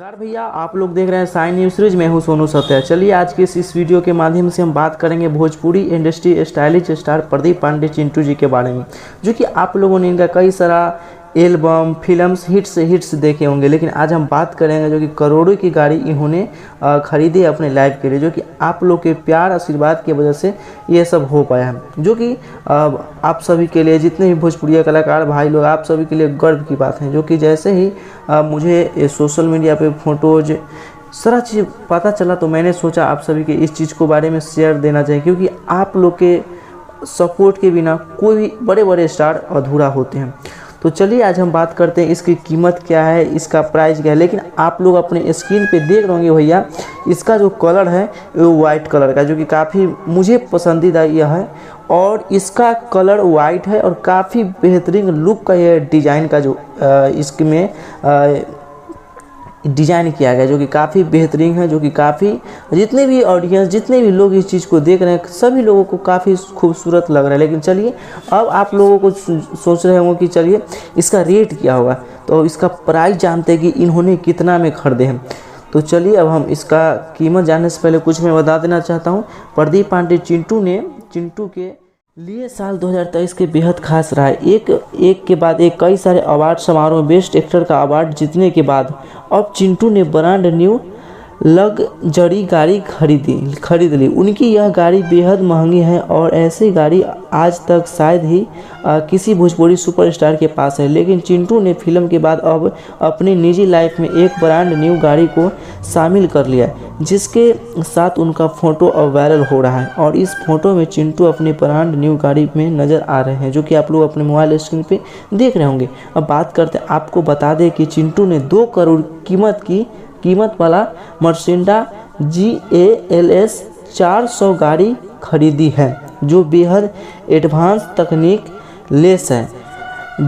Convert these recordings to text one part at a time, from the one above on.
नमस्कार भैया, आप लोग देख रहे हैं साइन न्यूज सीरीज। मैं हूं सोनू सत्या। चलिए आज के इस वीडियो के माध्यम से हम बात करेंगे Bhojpuri industry stylish star Pradeep Pandey Chintu ji के बारे में, जो कि आप लोगों ने इनका कई सारा एल्बम फिल्म्स हिट्स देखे होंगे। लेकिन आज हम बात करेंगे जो कि करोड़ों की गाड़ी इन्होंने खरीदी अपने लाइफ के लिए, जो कि आप लोग के प्यार आशीर्वाद की वजह से ये सब हो पाया है, जो कि आप सभी के लिए, जितने भी भोजपुरी कलाकार भाई लोग, आप सभी के लिए गर्व की बात है। जो कि जैसे ही मुझे सोशल मीडिया पे फोटोज सारा चीज़ पता चला तो मैंने सोचा आप सभी के इस चीज़ को बारे में शेयर देना चाहिए, क्योंकि आप लोग के सपोर्ट के बिना कोई भी बड़े बड़े स्टार अधूरा होते हैं। तो चलिए आज हम बात करते हैं इसकी कीमत क्या है, इसका प्राइस क्या है। लेकिन आप लोग अपने स्क्रीन पे देख रहे होंगे भैया, इसका जो कलर है वो वाइट कलर का, जो कि काफ़ी मुझे पसंदीदा यह है। और इसका कलर वाइट है और काफ़ी बेहतरीन लुक का यह डिज़ाइन का जो इसमें डिज़ाइन किया गया, जो कि काफ़ी बेहतरीन है, जो कि काफ़ी जितने भी ऑडियंस, जितने भी लोग इस चीज़ को देख रहे हैं, सभी लोगों को काफ़ी खूबसूरत लग रहा है। लेकिन चलिए अब आप लोगों को सोच रहे होंगे कि चलिए इसका रेट क्या होगा, तो इसका प्राइस जानते हैं कि इन्होंने कितना में खरीदे हैं। तो चलिए अब हम इसका कीमत जानने से पहले कुछ मैं बता देना चाहता हूँ। प्रदीप पांडे चिंटू के लिए साल 2023 के बेहद खास रहा है। एक के बाद एक कई सारे अवार्ड समारोह, बेस्ट एक्टर का अवार्ड जीतने के बाद अब चिंटू ने ब्रांड न्यू लग्जरी गाड़ी खरीद ली। उनकी यह गाड़ी बेहद महंगी है और ऐसी गाड़ी आज तक शायद ही किसी भोजपुरी सुपरस्टार के पास है। लेकिन चिंटू ने फिल्म के बाद अब अपनी निजी लाइफ में एक ब्रांड न्यू गाड़ी को शामिल कर लिया, जिसके साथ उनका फोटो अब वायरल हो रहा है। और इस फोटो में चिंटू अपनी ब्रांड न्यू गाड़ी में नज़र आ रहे हैं, जो कि आप लोग अपने मोबाइल स्क्रीन पे देख रहे होंगे। अब बात करते हैं, आपको बता दें कि चिंटू ने 2 करोड़ कीमत वाला मर्सिडीज GALS 400 गाड़ी खरीदी है, जो बेहद एडवांस तकनीक लेस है।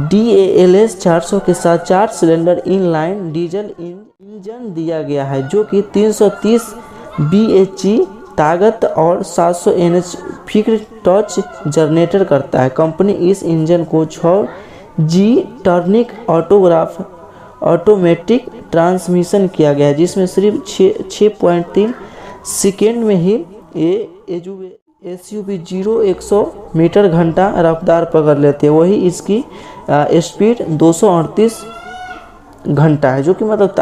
DALS 400 के साथ 4 सिलेंडर इनलाइन डीजल इंजन दिया गया है, जो कि 330 bhp ताकत और 700 NH फिक्स टच जनरेटर करता है। कंपनी इस इंजन को 6G टर्निक ऑटोमेटिक ट्रांसमिशन किया गया है, जिसमें सिर्फ 6.3 सेकेंड में ही SUV 0-100 मीटर घंटा रफ्तार पकड़ लेते हैं। वही इसकी स्पीड 238 घंटा है, जो कि मतलब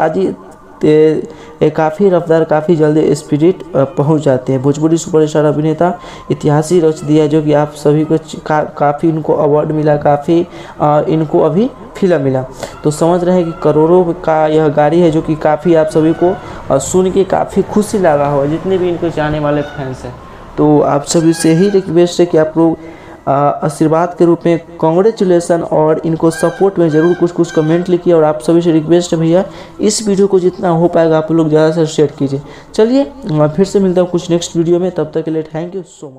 काफ़ी रफ्तार, काफ़ी जल्दी स्पीड पहुंच जाते हैं। भोजपुरी सुपरस्टार अभिनेता इतिहास ही रच दिया, जो कि आप सभी को काफ़ी इनको अवार्ड मिला, काफ़ी इनको अभी फिल्म मिला। तो समझ रहे हैं कि करोड़ों का यह गाड़ी है, जो कि काफ़ी आप सभी को सुन के काफ़ी खुशी लगा हो, जितने भी इनको चाहने वाले फैंस हैं। तो आप सभी से ही रिक्वेस्ट है कि आप लोग आशीर्वाद के रूप में कांग्रेचुलेसन और इनको सपोर्ट में ज़रूर कुछ कमेंट लिखिए। और आप सभी से रिक्वेस्ट है भैया, इस वीडियो को जितना हो पाएगा आप लोग ज़्यादा से शेयर कीजिए। चलिए फिर से मिलता हूँ कुछ नेक्स्ट वीडियो में, तब तक के लिए थैंक यू सो मच।